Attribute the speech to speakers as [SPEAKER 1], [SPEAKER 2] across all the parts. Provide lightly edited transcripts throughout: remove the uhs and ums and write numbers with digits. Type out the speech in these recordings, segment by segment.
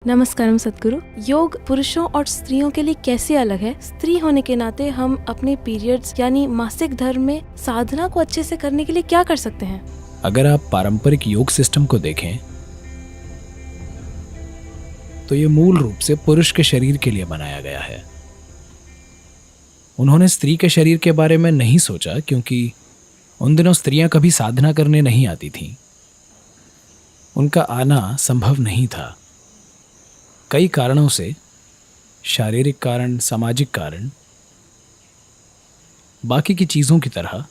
[SPEAKER 1] नमस्कारम सद्गुरु। योग पुरुषों और स्त्रियों के लिए कैसे अलग है? स्त्री होने के नाते हम अपने पीरियड्स यानी मासिक धर्म में साधना को अच्छे से करने के लिए क्या कर सकते हैं?
[SPEAKER 2] अगर आप पारंपरिक योग सिस्टम को देखें तो ये मूल रूप से पुरुष के शरीर के लिए बनाया गया है। उन्होंने स्त्री के शरीर के बारे में नहीं सोचा क्योंकि उन दिनों स्त्रियां कभी साधना करने नहीं आती थीं। उनका आना संभव नहीं था। कई कारणों से, शारीरिक कारण, सामाजिक कारण, बाकी की चीज़ों की तरह,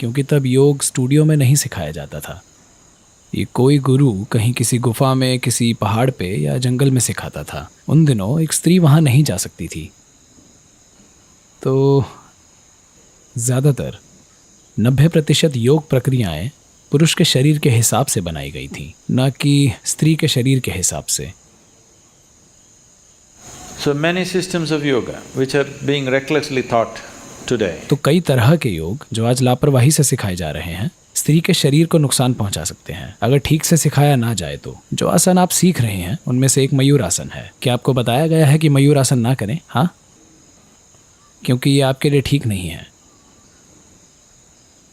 [SPEAKER 2] क्योंकि तब योग स्टूडियो में नहीं सिखाया जाता था। ये कोई गुरु कहीं किसी गुफा में, किसी पहाड़ पे या जंगल में सिखाता था। उन दिनों एक स्त्री वहाँ नहीं जा सकती थी। तो ज़्यादातर 90% योग प्रक्रियाएं पुरुष के शरीर के हिसाब से बनाई गई थी, न कि स्त्री के शरीर के हिसाब से।
[SPEAKER 3] So many systems of yoga which are being recklessly taught today.
[SPEAKER 2] तो कई तरह के योग जो आज लापरवाही से सिखाए जा रहे हैं स्त्री के शरीर को नुकसान पहुंचा सकते हैं अगर ठीक से सिखाया ना जाए तो। जो आसन आप सीख रहे हैं उनमें से एक मयूर आसन है। क्या आपको बताया गया है कि मयूर आसन ना करें? हाँ, क्योंकि ये आपके लिए ठीक नहीं है।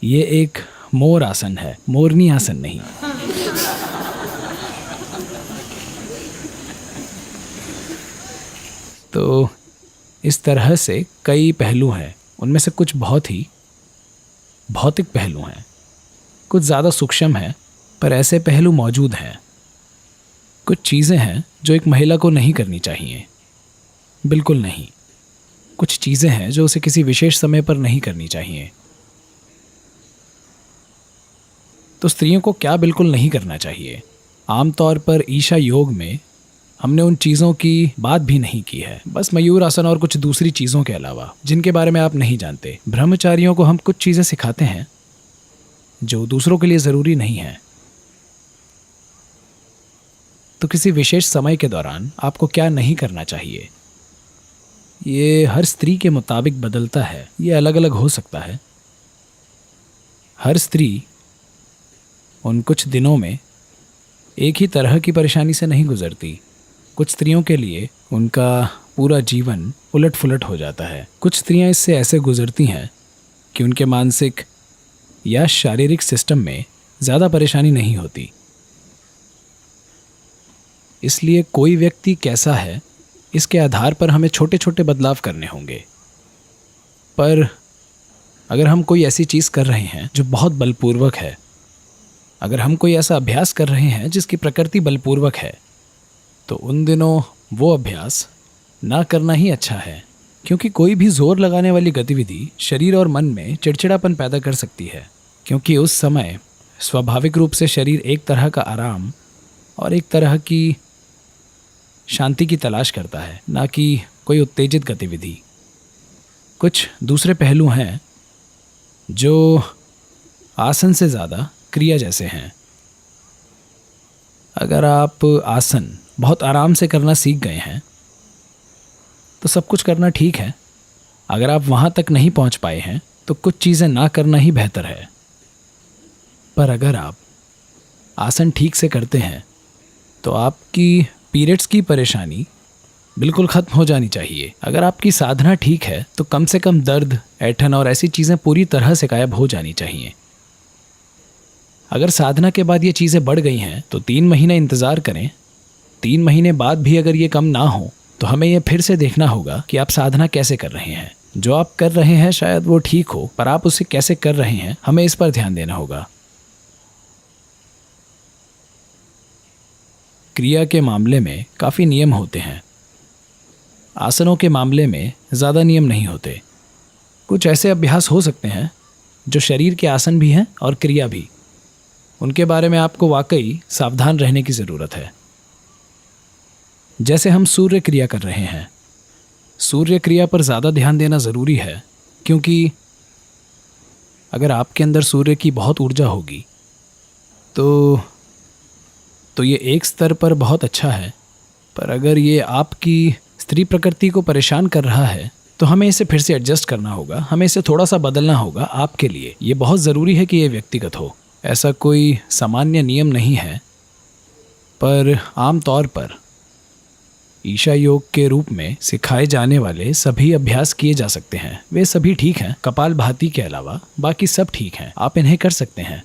[SPEAKER 2] ये एक मोर आसन है, मोरनी आसन नहीं। तो इस तरह से कई पहलू हैं। उनमें से कुछ बहुत ही भौतिक पहलू हैं, कुछ ज़्यादा सूक्ष्म हैं, पर ऐसे पहलू मौजूद हैं। कुछ चीज़ें हैं जो एक महिला को नहीं करनी चाहिए, बिल्कुल नहीं। कुछ चीज़ें हैं जो उसे किसी विशेष समय पर नहीं करनी चाहिए। तो स्त्रियों को क्या बिल्कुल नहीं करना चाहिए? आमतौर पर ईशा योग में हमने उन चीज़ों की बात भी नहीं की है, बस मयूर आसन और कुछ दूसरी चीज़ों के अलावा जिनके बारे में आप नहीं जानते। ब्रह्मचारियों को हम कुछ चीज़ें सिखाते हैं जो दूसरों के लिए ज़रूरी नहीं है। तो किसी विशेष समय के दौरान आपको क्या नहीं करना चाहिए, ये हर स्त्री के मुताबिक बदलता है। ये अलग अलग हो सकता है। हर स्त्री उन कुछ दिनों में एक ही तरह की परेशानी से नहीं गुजरती। कुछ स्त्रियों के लिए उनका पूरा जीवन उलट फुलट हो जाता है। कुछ स्त्रियां इससे ऐसे गुजरती हैं कि उनके मानसिक या शारीरिक सिस्टम में ज़्यादा परेशानी नहीं होती। इसलिए कोई व्यक्ति कैसा है, इसके आधार पर हमें छोटे छोटे बदलाव करने होंगे। पर अगर हम कोई ऐसी चीज़ कर रहे हैं जो बहुत बलपूर्वक है, अगर हम कोई ऐसा अभ्यास कर रहे हैं जिसकी प्रकृति बलपूर्वक है, तो उन दिनों वो अभ्यास ना करना ही अच्छा है। क्योंकि कोई भी जोर लगाने वाली गतिविधि शरीर और मन में चिड़चिड़ापन पैदा कर सकती है। क्योंकि उस समय स्वाभाविक रूप से शरीर एक तरह का आराम और एक तरह की शांति की तलाश करता है, ना कि कोई उत्तेजित गतिविधि। कुछ दूसरे पहलू हैं जो आसन से ज़्यादा क्रिया जैसे हैं। अगर आप आसन बहुत आराम से करना सीख गए हैं तो सब कुछ करना ठीक है। अगर आप वहाँ तक नहीं पहुँच पाए हैं तो कुछ चीज़ें ना करना ही बेहतर है। पर अगर आप आसन ठीक से करते हैं तो आपकी पीरियड्स की परेशानी बिल्कुल ख़त्म हो जानी चाहिए। अगर आपकी साधना ठीक है तो कम से कम दर्द, ऐंठन और ऐसी चीज़ें पूरी तरह से गायब हो जानी चाहिए। अगर साधना के बाद ये चीज़ें बढ़ गई हैं तो 3 महीने इंतज़ार करें। 3 महीने बाद भी अगर ये कम ना हो तो हमें ये फिर से देखना होगा कि आप साधना कैसे कर रहे हैं। जो आप कर रहे हैं शायद वो ठीक हो, पर आप उसे कैसे कर रहे हैं, हमें इस पर ध्यान देना होगा। क्रिया के मामले में काफ़ी नियम होते हैं। आसनों के मामले में ज़्यादा नियम नहीं होते। कुछ ऐसे अभ्यास हो सकते हैं जो शरीर के आसन भी हैं और क्रिया भी। उनके बारे में आपको वाकई सावधान रहने की ज़रूरत है। जैसे हम सूर्य क्रिया कर रहे हैं, सूर्य क्रिया पर ज़्यादा ध्यान देना ज़रूरी है, क्योंकि अगर आपके अंदर सूर्य की बहुत ऊर्जा होगी तो ये एक स्तर पर बहुत अच्छा है। पर अगर ये आपकी स्त्री प्रकृति को परेशान कर रहा है तो हमें इसे फिर से एडजस्ट करना होगा, हमें इसे थोड़ा सा बदलना होगा आपके लिए। ये बहुत ज़रूरी है कि ये व्यक्तिगत हो। ऐसा कोई सामान्य नियम नहीं है, पर आम तौर पर ईशा योग के रूप में सिखाए जाने वाले सभी अभ्यास किए जा सकते हैं। वे सभी ठीक हैं, कपालभाति के अलावा बाकी सब ठीक हैं, आप इन्हें कर सकते हैं।